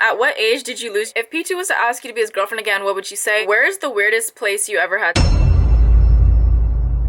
At what age did you lose? If P2 was to ask you to be his girlfriend again, what would you say? Where is the weirdest place you ever had?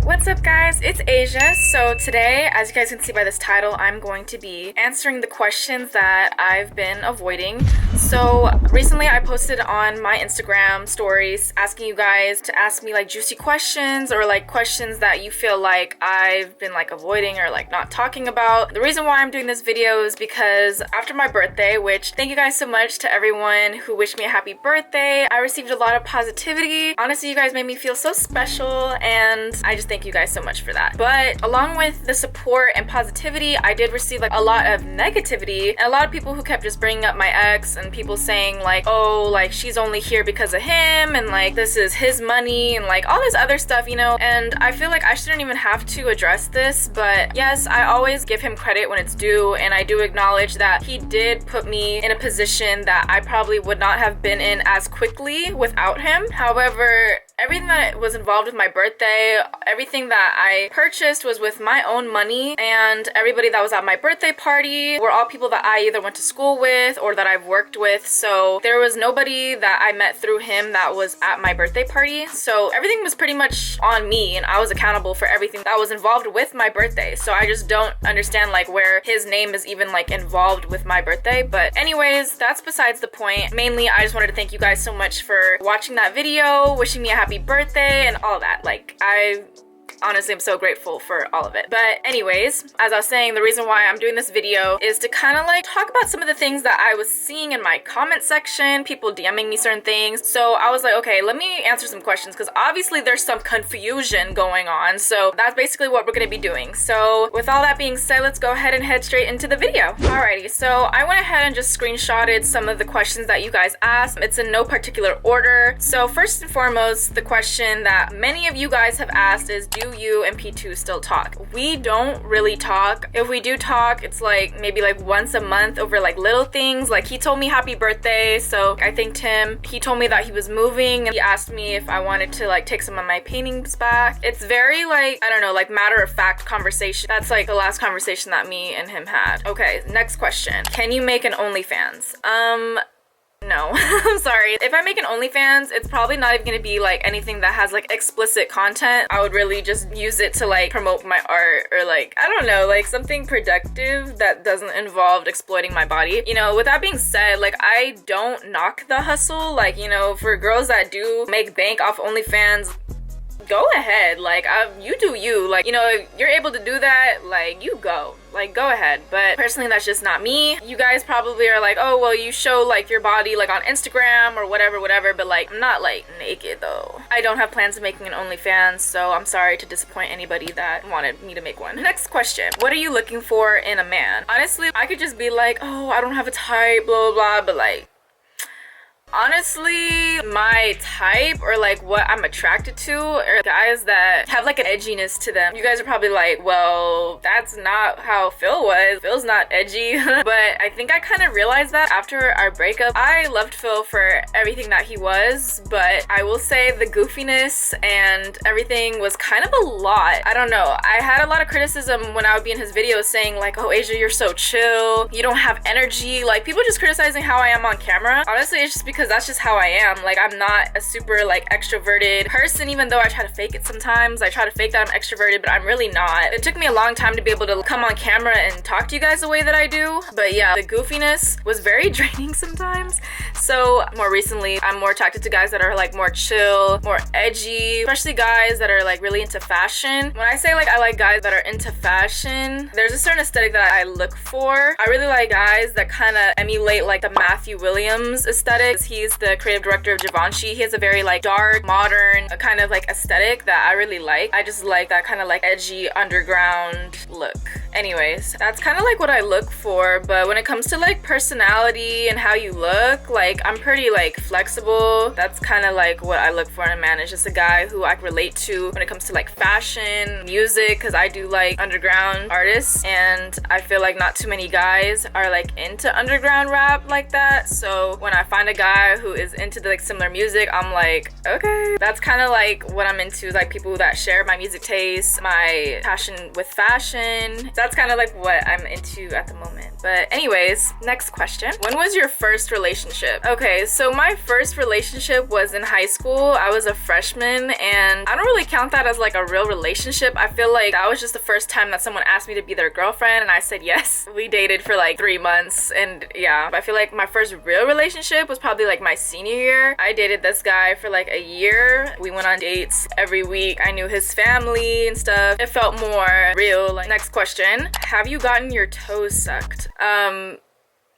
What's up guys, it's Asia. So today, as you guys can see by this title, I'm going to be answering the questions that I've been avoiding. So recently I posted on my Instagram stories asking you guys to ask me like juicy questions or like questions that you feel like I've been like avoiding or like not talking about. The reason why I'm doing this video is because after my birthday, which thank you guys so much to everyone who wished me a happy birthday, I received a lot of positivity. Honestly, you guys made me feel so special and I just thank you guys so much for that. But along with the support and positivity, I did receive like a lot of negativity and a lot of people who kept just bringing up my ex and people saying like, oh, like she's only here because of him and like this is his money and like all this other stuff, you know. And I feel like I shouldn't even have to address this, but yes, I always give him credit when it's due, and I do acknowledge that he did put me in a position that I probably would not have been in as quickly without him. However, everything that was involved with my birthday, everything that I purchased was with my own money, and everybody that was at my birthday party were all people that I either went to school with or that I've worked with. So there was nobody that I met through him that was at my birthday party. So everything was pretty much on me and I was accountable for everything that was involved with my birthday. So I just don't understand like where his name is even like involved with my birthday. But anyways, that's besides the point. Mainly, I just wanted to thank you guys so much for watching that video, wishing me a happy birthday and all that. Like, I honestly am so grateful for all of it. But anyways, as I was saying, the reason why I'm doing this video is to kind of like talk about some of the things that I was seeing in my comment section, people DMing me certain things. So I was like, okay, let me answer some questions because obviously there's some confusion going on. So that's basically what we're going to be doing. So with all that being said, let's go ahead and head straight into the video. Alrighty, so I went ahead and just screenshotted some of the questions that you guys asked. It's in no particular order. So first and foremost, the question that many of you guys have asked is, do you and P2 still talk? We don't really talk. If we do talk, it's like maybe like once a month over like little things. Like he told me happy birthday, so I thanked him. He told me that he was moving and he asked me if I wanted to like take some of my paintings back. It's very like, I don't know, like matter of fact conversation. That's like the last conversation that me and him had. Okay, next question. Can you make an OnlyFans? No. I'm sorry. If I make an OnlyFans, it's probably not even gonna be like anything that has like explicit content. I would really just use it to like promote my art or like, I don't know, like something productive that doesn't involve exploiting my body. You know, with that being said, like I don't knock the hustle. Like, you know, for girls that do make bank off OnlyFans, go ahead. Like you do you. Like, you know, if you're able to do that, like you go. Like, go ahead. But personally, that's just not me. You guys probably are like, oh, well, you show like your body like on Instagram or whatever, but like I'm not like naked though. I don't have plans of making an OnlyFans, so I'm sorry to disappoint anybody that wanted me to make one. Next question. What are you looking for in a man? Honestly, I could just be like, oh, I don't have a type, blah, blah, blah, but like, honestly, my type or like what I'm attracted to are guys that have like an edginess to them. You guys are probably like, well, that's not how Phil was. Phil's not edgy. But I think I kind of realized that after our breakup. I loved Phil for everything that he was, but I will say the goofiness and everything was kind of a lot. I don't know. I had a lot of criticism when I would be in his videos saying like, oh, Asia, you're so chill. You don't have energy. Like people just criticizing how I am on camera. Honestly, it's just because that's just how I am. Like I'm not a super like extroverted person, even though I try to fake it sometimes. I try to fake that I'm extroverted, but I'm really not. It took me a long time to be able to come on camera and talk to you guys the way that I do. But yeah, the goofiness was very draining sometimes. So more recently, I'm more attracted to guys that are like more chill, more edgy, especially guys that are like really into fashion. When I say like I like guys that are into fashion, there's a certain aesthetic that I look for. I really like guys that kind of emulate like the Matthew Williams aesthetic. He's the creative director of Givenchy. He has a very like dark, modern kind of like aesthetic that I really like. I just like that kind of like edgy underground look. Anyways, that's kind of like what I look for. But when it comes to like personality and how you look, like I'm pretty like flexible. That's kind of like what I look for in a man. It's just a guy who I can relate to when it comes to like fashion, music, because I do like underground artists and I feel like not too many guys are like into underground rap like that. So when I find a guy guy who is into the like similar music, I'm like, okay, that's kind of like what I'm into, like people that share my music taste, my passion with fashion. That's kind of like what I'm into at the moment. But anyways, next question. When was your first relationship? Okay, so my first relationship was in high school. I was a freshman, and I don't really count that as like a real relationship. I feel like that was just the first time that someone asked me to be their girlfriend, and I said yes. We dated for like 3 months, and yeah, I feel like my first real relationship was probably like my senior year. I dated this guy for like a year. We went on dates every week. I knew his family and stuff. It felt more real. Like, next question. Have you gotten your toes sucked?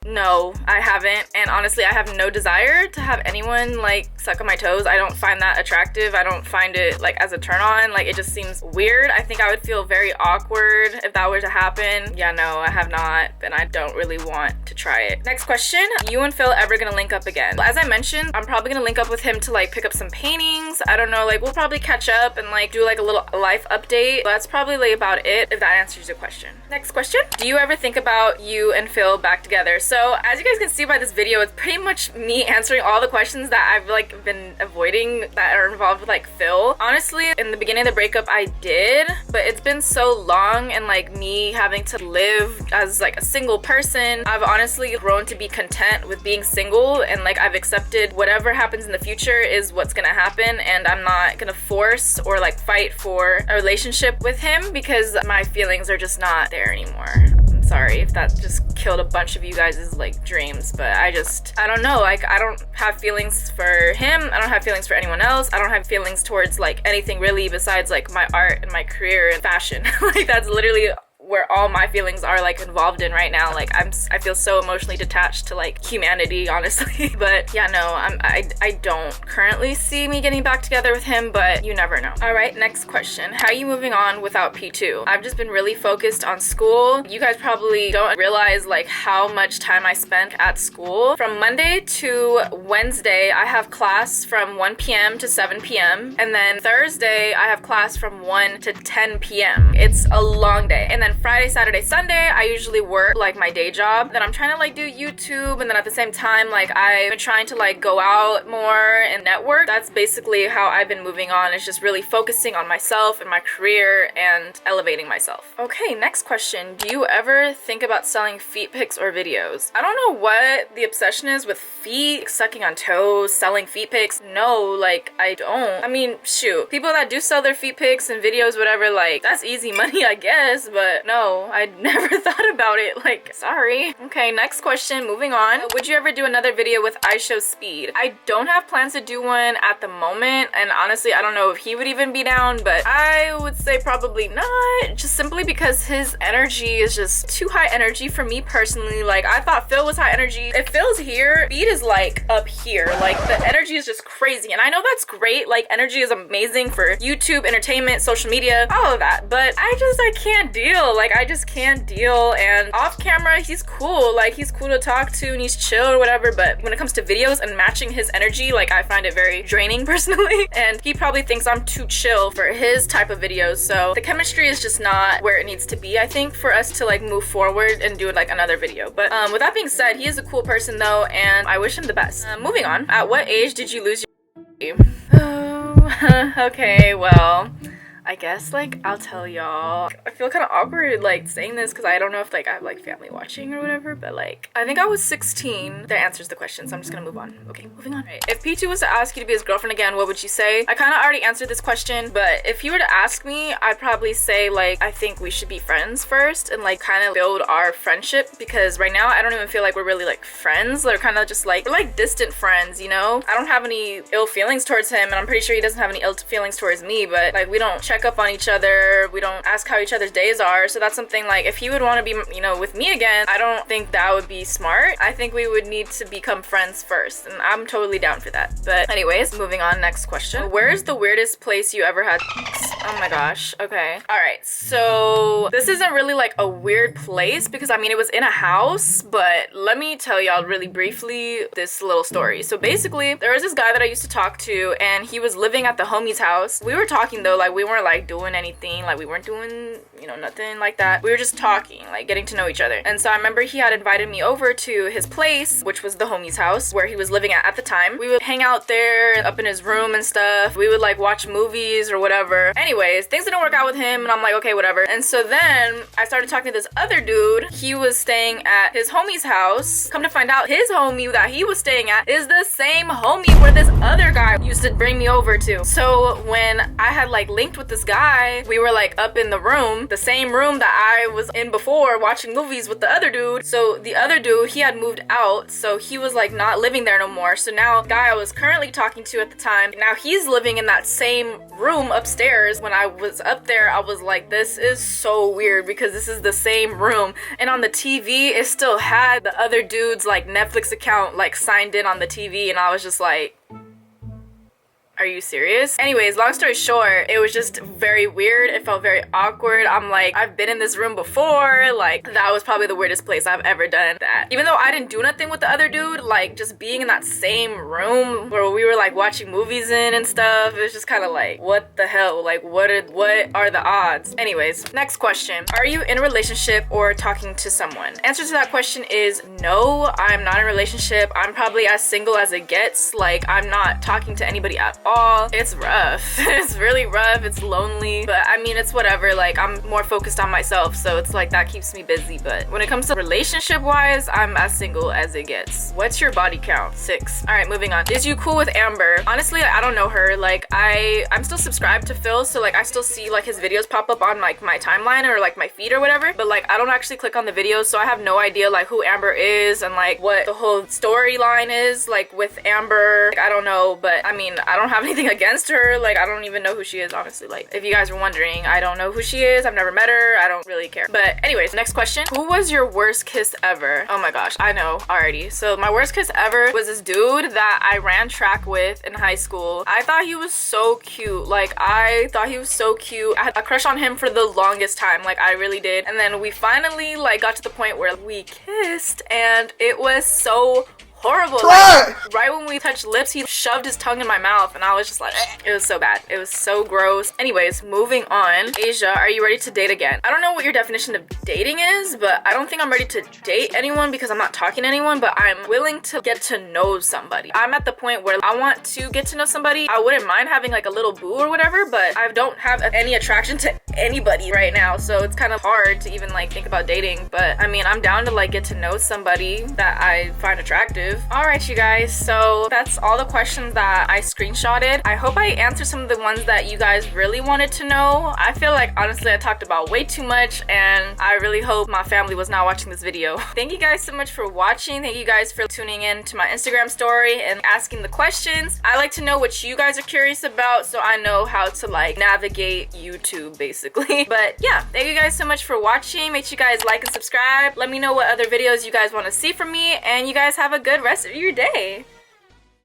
No, I haven't, and honestly I have no desire to have anyone like suck on my toes. I don't find that attractive. I don't find it like as a turn on. Like, it just seems weird. I think I would feel very awkward if that were to happen. Yeah, no, I have not, and I don't really want to try it. Next question. You and Phil ever gonna link up again? As I mentioned, I'm probably gonna link up with him to like pick up some paintings. I don't know, like we'll probably catch up and like do like a little life update. That's probably like about it, if that answers your question. Next question. Do you ever think about you and Phil back together? So as you guys can see by this video, it's pretty much me answering all the questions that I've like been avoiding that are involved with like Phil. Honestly, in the beginning of the breakup I did, but it's been so long, and like me having to live as like a single person, I've honestly grown to be content with being single, and like I've accepted whatever happens in the future is what's gonna happen, and I'm not gonna force or like fight for a relationship with him because my feelings are just not there anymore. Sorry if that just killed a bunch of you guys' like dreams, but I don't know, like I don't have feelings for him. I don't have feelings for anyone else. I don't have feelings towards like anything really besides like my art and my career and fashion. Like that's literally where all my feelings are like involved in right now. Like I feel so emotionally detached to like humanity, honestly. But yeah, no, I don't currently see me getting back together with him, but you never know. All right, next question. How are you moving on without P2? I've just been really focused on school. You guys probably don't realize like how much time I spent at school. From Monday to Wednesday, I have class from 1 p.m. to 7 p.m. And then Thursday, I have class from 1 to 10 p.m. It's a long day. And then Friday, Saturday, Sunday, I usually work like my day job. Then I'm trying to like do YouTube, and then at the same time, like I've been trying to like go out more and network. That's basically how I've been moving on. It's just really focusing on myself and my career and elevating myself. Okay, next question. Do you ever think about selling feet pics or videos? I don't know what the obsession is with feet, sucking on toes, selling feet pics. No, like I don't. I mean, shoot, people that do sell their feet pics and videos, whatever, like that's easy money, I guess, but no, I never thought about it. Like, sorry. Okay, next question, moving on. Would you ever do another video with Isho Speed? I don't have plans to do one at the moment, and honestly, I don't know if he would even be down, but I would say probably not, just simply because his energy is just too high energy for me personally. Like, I thought Phil was high energy. If Phil's here, Speed is like up here. Like, the energy is just crazy, and I know that's great. Like, energy is amazing for YouTube, entertainment, social media, all of that, but I can't deal. Like, I just can't deal. And off camera, he's cool. Like, he's cool to talk to and he's chill or whatever, but when it comes to videos and matching his energy, like, I find it very draining personally. And he probably thinks I'm too chill for his type of videos, so the chemistry is just not where it needs to be, I think, for us to like move forward and do like another video. But with that being said, he is a cool person though, and I wish him the best. Moving on. At what age did you lose your Oh, okay, well, I guess like I'll tell y'all. I feel kind of awkward like saying this because I don't know if like I have like family watching or whatever, but like I think I was 16. That answers the question, so I'm just gonna move on. Okay, moving on. Right. If P2 was to ask you to be his girlfriend again, what would you say? I kind of already answered this question, but if he were to ask me, I'd probably say like I think we should be friends first and like kind of build our friendship, because right now I don't even feel like we're really like friends. We're kind of just like, we're like distant friends, you know? I don't have any ill feelings towards him, and I'm pretty sure he doesn't have any ill feelings towards me, but like we don't check up on each other, we don't ask how each other's days are. So that's something like, if he would want to be, you know, with me again, I don't think that would be smart. I think we would need to become friends first, and I'm totally down for that. But anyways, moving on, next question. Where's the weirdest place you ever had sex? Oh my gosh. Okay, all right, so this isn't really like a weird place, because I mean it was in a house, but let me tell y'all really briefly this little story. So basically, there was this guy that I used to talk to, and he was living at the homie's house. We were talking though, like we weren't like doing anything, like we weren't doing, you know, nothing like that. We were just talking, like getting to know each other. And so I remember he had invited me over to his place, which was the homie's house where he was living at the time. We would hang out there up in his room and stuff. We would like watch movies or whatever. Anyways, things didn't work out with him and I'm like, okay, whatever. And so then I started talking to this other dude. He was staying at his homie's house. Come to find out, his homie that he was staying at is the same homie where this other guy used to bring me over to. So when I had like linked with this guy, we were like up in the room, the same room that I was in before watching movies with the other dude. So the other dude, he had moved out, so he was like not living there no more. So now the guy I was currently talking to at the time, now he's living in that same room upstairs. When I was up there, I was like, this is so weird because this is the same room, and on the TV it still had the other dude's like Netflix account like signed in on the TV, and I was just like, are you serious? Anyways, long story short, it was just very weird. It felt very awkward. I'm like, I've been in this room before. Like, that was probably the weirdest place I've ever done that. Even though I didn't do nothing with the other dude, like just being in that same room where we were like watching movies in and stuff, it was just kind of like, what the hell? Like, what are the odds? Anyways, next question. Are you in a relationship or talking to someone? Answer to that question is no, I'm not in a relationship. I'm probably as single as it gets. Like, I'm not talking to anybody at all. It's rough. It's really rough. It's lonely, but I mean, it's whatever. Like, I'm more focused on myself, so it's like that keeps me busy. But when it comes to relationship wise, I'm as single as it gets. What's your body count? 6. All right, moving on. Is you cool with Amber? Honestly, I don't know her. Like, I'm still subscribed to Phil, so like I still see like his videos pop up on like my timeline or like my feed or whatever, but like I don't actually click on the videos, so I have no idea like who Amber is and like what the whole storyline is like with Amber. Like, I don't know, but I mean, I don't have anything against her. Like, I don't even know who she is, honestly. Like, if you guys were wondering, I don't know who she is. I've never met her. I don't really care. But anyways, next question. Who was your worst kiss ever? Oh my gosh, I know already. So my worst kiss ever was this dude that I ran track with in high school. I thought he was so cute. Like, I thought he was so cute. I had a crush on him for the longest time. Like, I really did. And then we finally like got to the point where we kissed, and it was so horrible. Like, right when we touched lips, he shoved his tongue in my mouth and I was just like, it was so bad. It was so gross. Anyways, moving on. Asia, are you ready to date again? I don't know what your definition of dating is, but I don't think I'm ready to date anyone because I'm not talking to anyone, but I'm willing to get to know somebody. I'm at the point where I want to get to know somebody. I wouldn't mind having like a little boo or whatever, but I don't have any attraction to anybody right now, so it's kind of hard to even like think about dating. But I mean, I'm down to like get to know somebody that I find attractive. All right, you guys, so that's all the questions that I screenshotted. I hope I answered some of the ones that you guys really wanted to know. I feel like honestly I talked about way too much, and I really hope my family was not watching this video. Thank you guys so much for watching. Thank you guys for tuning in to my Instagram story and asking the questions. I like to know what you guys are curious about, so I know how to like navigate YouTube basically. But yeah, thank you guys so much for watching. Make sure you guys like and subscribe. Let me know what other videos you guys want to see from me, and you guys have a good rest of your day.